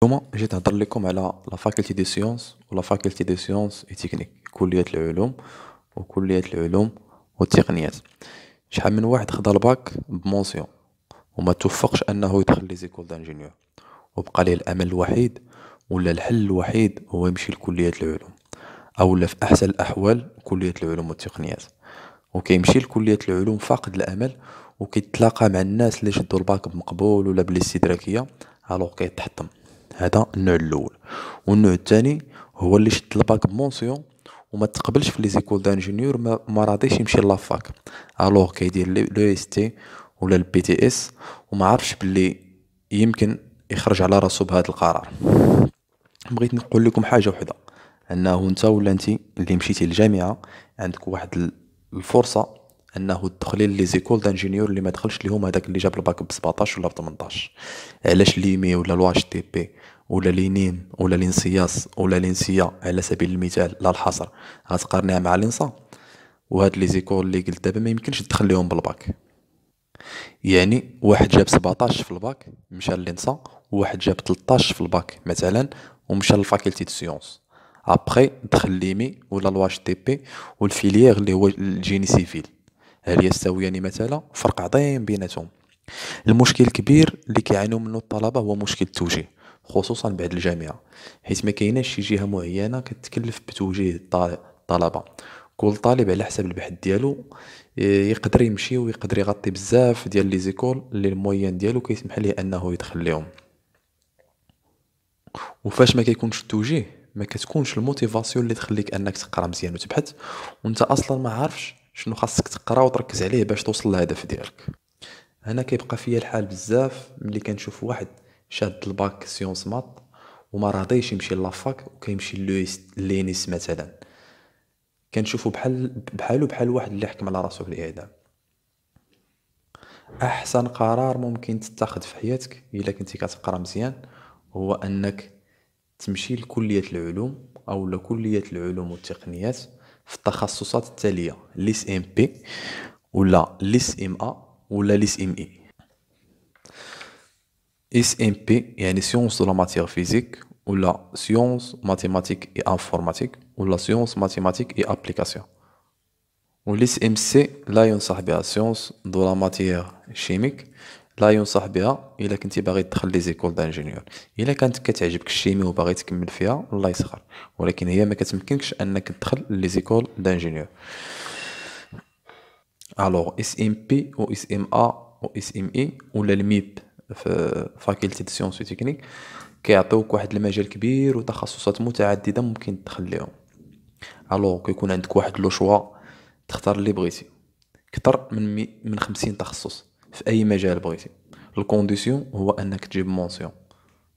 اليوم جيت نهضر لكم على لا فاكولتي دي سيونس ولا فاكولتي دي سيونس اي تكنيك، كلية العلوم وكلية العلوم والتقنيات. شحال من واحد خدا الباك بمونسيون وما توفقش انه يدخل لي زيكول دانجينيور، وبقى ليه الامل الوحيد ولا الحل الوحيد هو يمشي لكلية العلوم، او لا في احسن الاحوال كلية العلوم والتقنيات. وكيمشي لكلية العلوم فاقد الامل، وكيتلاقى مع الناس اللي شدوا الباك بمقبول ولا بالاستدراكية، الوغ كيتحطم. هذا النوع الاول. والنوع الثاني هو اللي شد الباك بمونسيون وما تقبلش في لي زيكول دانجينيور، ما راضيش يمشي لافاك، الوغ كيدير لو اس تي ولا البي تي اس، وما عرفش باللي يمكن يخرج على راسو بهذا القرار. بغيت نقول لكم حاجه وحده، انه انت ولا انت اللي مشيتي للجامعه عندك واحد الفرصه انه تدخلي لي زيكول دانجينيور اللي ما دخلش ليهم هذاك اللي جاب الباك ب 17 ولا ب 18. علاش ليمي ولا لو اش تي بي ولا لينيم ولا لينسياس ولا لينسيا على سبيل المثال لا الحصر غتقارنيها مع لينسا؟ وهاد لي زيكول اللي قلت دابا ما يمكنش تدخل ليهم بالباك. يعني واحد جاب 17 في الباك مشى للنسا، وواحد جاب 13 في الباك مثلا ومشى للفاكولتي دو سيونس. ابخي دخل ليمي ولا لو اش تي بي والفيليير اللي هو الجيني سيفيل، هل يستويان مثلا؟ فرق عظيم بيناتهم. المشكل الكبير اللي كيعانيو منه الطلبه هو مشكل التوجيه، خصوصا بعد الجامعه، حيث ما كايناش شي جهه معينه كتكلف بتوجيه الطلبه. كل طالب على حسب البحث ديالو يقدر يمشي ويقدر يغطي بزاف ديال لي زيكول اللي الموين ديالو كيسمح ليه انه يدخل ليهم. وفاش ما كيكونش التوجيه ما كتكونش الموتيفاسيون اللي تخليك انك تقرا مزيان وتبحث، وانت اصلا ما عارفش شنو خاصك تقرا وتركز عليه باش توصل للهدف ديالك. انا كيبقى فيا الحال بزاف ملي كنشوف واحد شاد الباك سيونس مات وما راضيش يمشي لافاك وكيمشي لينيس مثلا، كنشوفو بحال واحد اللي حكم على راسو بالاعدام. احسن قرار ممكن تتخذ في حياتك الا كنتي كتقرا مزيان هو انك تمشي لكلية العلوم او لكلية العلوم والتقنيات في التخصصات التالية: ليس ام بي ولا ليس ام ا ولا ليس ام اي. اس ام بي يعني سيونس دو لا ماتيير فيزيك، ولا سيونس ماتيماتيك اي انفورماتيك، ولا سيونس ماتيماتيك اي ابليكاسيون. وليس ام سي لا ينصح بها سيونس دو لا ماتيير شيميك، لا ينصح بها الا كنتي باغي تدخل لي زيكول دانجينيور. الا كانت كتعجبك الشيمي وباغي تكمل فيها الله يسخر، ولكن هي ما كتمكنكش انك تدخل لي زيكول دانجينيور. الوغ اس ام بي و اس ام ا و اس ام اي ولا الميب في فاكولتي دو سيونس و تكنيك كيعطيوك واحد المجال كبير وتخصصات متعدده ممكن تدخل ليهم. الوغ كيكون عندك واحد لو شوا تختار اللي بغيتي، كتر من 50 تخصص في اي مجال بغيتي. الكونديسيون هو انك تجيب مونسيون،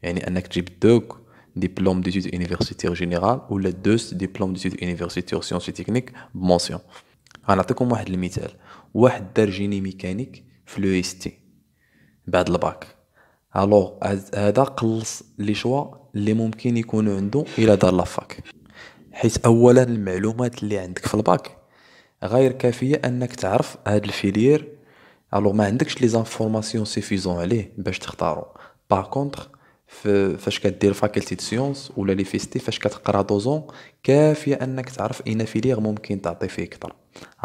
يعني انك تجيب دوك ديبلوم ديتود يونيفرسيتير جينيرال ولا دوس ديبلوم ديتود يونيفرسيتير سيونس تكنيك بمونسيون. غنعطيكم واحد المثال: واحد دار جيني ميكانيك في لو اس تي بعد الباك، الوغ هذا قلص لي شوا اللي ممكن يكونوا عنده الى دار لافاك، حيث اولا المعلومات اللي عندك في الباك غير كافيه انك تعرف هاد الفيلير، الوغ ما عندكش لي زانفورماسيون سيفيزون عليه باش تختارو. باغ كونطخ فاش كدير فاكولتي دو سيونس ولا لي فيستي فاش كتقرا دوزون كافيه انك تعرف اين فيلير ممكن تعطي فيه اكثر.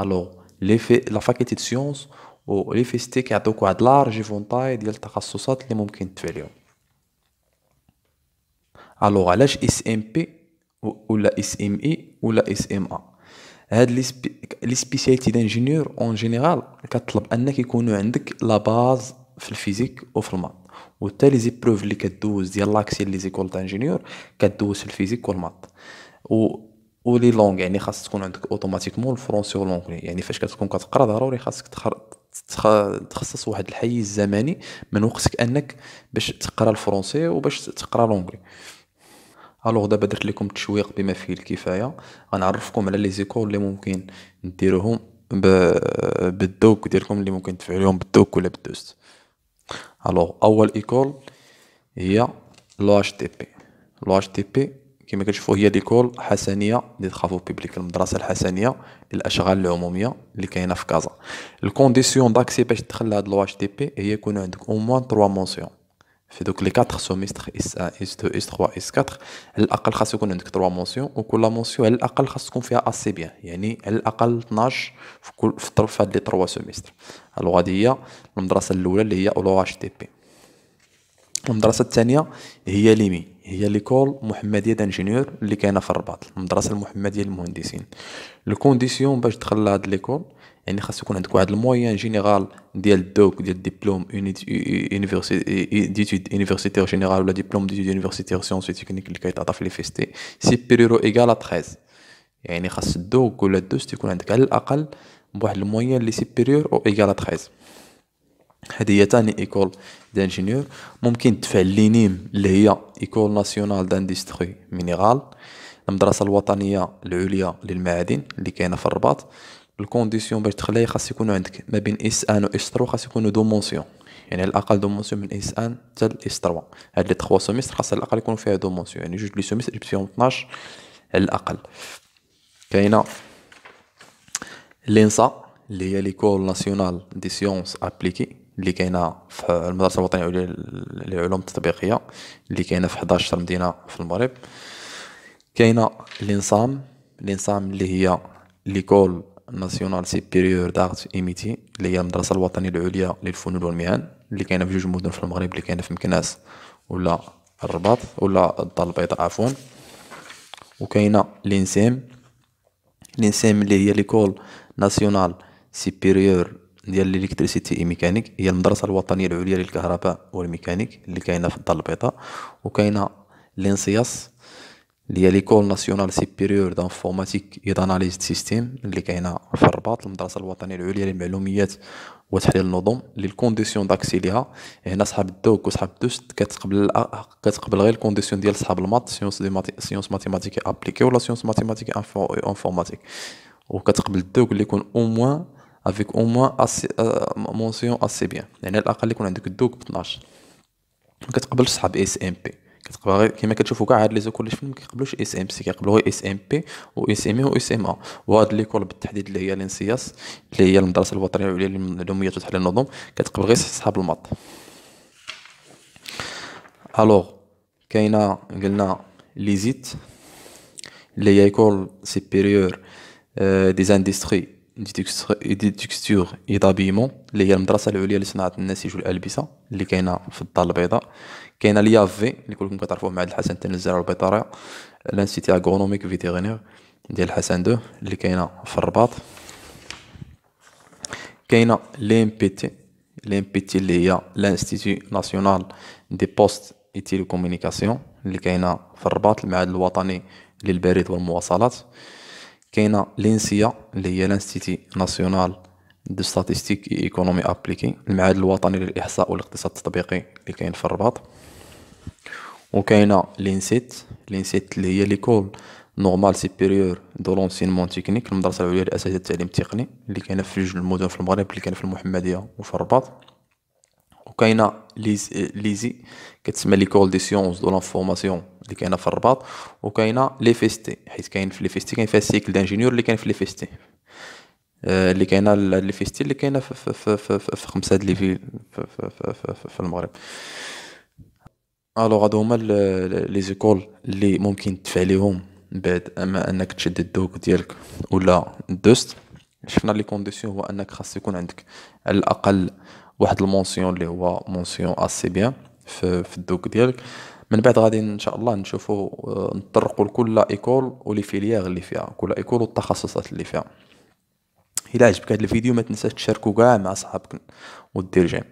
الوغ لا فاكولتي دو سيونس و لي فيستي كيعطيوك واحد لارج ايفونتاي ديال التخصصات اللي ممكن تدفع ليهم. الوغ علاش اس ام بي ولا اس ام اي ولا اس ام ا؟ هاد لي سبيسياليتي دانجينيور اون جينيرال كطلب انك يكونوا عندك لا باز في الفيزيك وفي المات، وبالتالي زيبروف اللي كدوز ديال لاكسي لي زيكول دانجينيور كدوز في الفيزيك والمات. و ولي لونغ يعني خاص تكون عندك اوتوماتيكمون الفرونسي واللونغلي، يعني فاش كتكون كتقرا ضروري خاصك تخصص واحد الحيز زمني من وقتك انك باش تقرا الفرونسي وباش تقرا لونغلي. الوغ دابا درت لكم تشويق بما فيه الكفايه، غنعرفكم على لي زيكول اللي ممكن ديروهم بالدوك ديالكم، اللي ممكن تفعلوهم بالدوك ولا بالدوست. الوغ اول ايكول هي لو اش تي بي. لو اش تي بي كما كتشوفوا هي ليكول حسنيه دي طرافو بيبليك، المدرسه الحسنيه للاشغال العموميه اللي كاينه في كازا. الكونديسيون داكسي باش تدخل لهاد لو اش تي بي هي يكون عندك او موان 3 مونسيون في دوك لي 4 سوميستر اس 1 اس 2 اس 3 اس 4 على الاقل خاص يكون عندك 3 مونسيون، وكل مونسيون على الاقل خاص تكون فيها اسي بيان، يعني على الاقل 12 في كل في هاد لي 3 سوميستر. الوغ هادي هي المدرسه الاولى اللي هي اولو اش تي بي. المدرسه الثانيه هي ليمي، هي ليكول محمديه دانجينيور اللي كاينه في الرباط، المدرسه المحمديه للمهندسين. لو كونديسيون باش تدخل لهاد ليكول يعني خاص يكون عندك واحد المويان جينيرال ديال الدوك ديال ديبلوم ديتود يونيفرسيتير جينيرال ولا ديبلوم ديتود يونيفرسيتير سيونس تكنيك اللي كيتعطى في لي فيستي سيبيريور ايكال 13. يعني خاص الدوك ولا الدوست يكون عندك على الاقل بواحد المويان اللي سيبيريور او ايكال 13. هذه هي تاني ايكول دانجينيور. ممكن تفعل لينيم اللي هي ايكول ناسيونال داندستري مينيرال، المدرسه الوطنيه العليا للمعادن اللي كاينه في الرباط. الكونديسيون باش تدخلها خاص يكون عندك ما بين اس 1 و اس 3 خاص يكونوا دو مونسيون، يعني على الاقل دو مونسيون من اس 1 حتى اس 3. هاد لي 3 سوميستر خاص على الاقل يكونوا فيها دو مونسيون، يعني جوج لي سوميستر جبت فيهم 12 على الاقل. كاينه لينسا اللي هي ليكول ناسيونال دي سيونس ابليكي اللي كاينه في المدرسه الوطنيه للعلوم التطبيقيه اللي كاينه في 11 مدينه في المغرب. كاينه لينسام اللي هي ليكول ناسيونال سيبيريور دارت اي ميتي اللي هي المدرسه الوطنيه العليا للفنون والمهن اللي كاينه في جوج مدن في المغرب، اللي كاينه في مكناس ولا الرباط ولا الدار البيضاء عفوا. وكاينه لينسيم اللي هي ليكول ناسيونال سيبيريور ديال ليليكتريسيتي اي ميكانيك، هي المدرسه الوطنيه العليا للكهرباء والميكانيك اللي كاينه في الدار البيضاء. وكاينه لينسياس اللي هي ليكول ناسيونال سيبيريور دانفورماتيك اي داناليز سيستيم اللي كاينه في الرباط، المدرسه الوطنيه العليا للمعلوميات وتحليل النظم. لي الكونديسيون داكسي ليها هنا صحاب الدوك وصحاب الدوست كتقبل غير الكونديسيون ديال صحاب المات سيونس ماتيماتيكي ابليكي ولا سيونس ماتيماتيكي انفورماتيك، وكتقبل الدوك اللي يكون او موان افيك او موان مونسيون اسي بيان، يعني على الاقل يكون عندك الدوك ب 12. ما كتقبلش صحاب اس ام بي، كتقبل غير كيما كتشوفوا كاع هاد لي زيكول اللي ما كيقبلوش اس ام سي، كيقبلوا غير اس ام بي و اس ام اي و اس ام ا. وهاد ليكول بالتحديد اللي هي لينسياس اللي هي المدرسه الوطنيه العليا للمعلوميات وتحليل النظم كتقبل غير صحاب الماط. الوغ كاينه قلنا ليزيت اللي هي ايكول سيبيريور دي زاندستري دي تكستور اي دابيمون اللي هي المدرسه العليا لصناعه النسيج والالبسه اللي كاينه في الدار البيضاء. كاينه ليافي اللي كلكم كتعرفوه مع الحسن الزراعه والبيطريه، لانستيتي اغرونوميك فيتيرينير ديال الحسن 2 اللي كاينه في الرباط. كاينه لي بي تي اللي هي لانستيتي ناسيونال دي بوست اي تيليكومونيكاسيون اللي كاينه في الرباط، المعهد الوطني للبريد والمواصلات. كاينه لينسيا اللي هي لانستيتي ناسيونال دو ستاتيستيك اي ايكونومي ابليكي، المعهد الوطني للاحصاء والاقتصاد التطبيقي اللي كاين في الرباط. وكاينه لينسيت اللي هي ليكول نورمال سيبيريور دو لونسينمون تكنيك، المدرسه العليا لاساتذه التعليم التقني اللي كاينه في جوج المدن في المغرب، اللي كاينه في المحمديه وفي الرباط. وكاينه ليزي كتسمى ليكول دي سيونس دو لانفورماسيون اللي كاينه في الرباط. وكاينه لي فيستي حيت كاين في لي فيستي كاين فيها السيكل دانجينيور اللي كاين في لي فيستي اللي كاينه لي فيستي اللي كاينه في 5 هاد لي فيل في المغرب. الوغ هادو هما لي زيكول اللي ممكن تفعليهم بعد اما انك تشد الدوك ديالك ولا الدوست. شفنا لي كونديسيون هو انك خاص يكون عندك على الاقل واحد المونسيون اللي هو مونسيون اسي بيان في الدوك ديالك. من بعد غادي ان شاء الله نشوفوا نطرقوا لكل ايكول ولي فيليير اللي فيها، كل ايكول والتخصصات اللي فيها. الى عجبك هذا الفيديو ما تنساش تشاركوا كاع مع صحابك ودير جيم.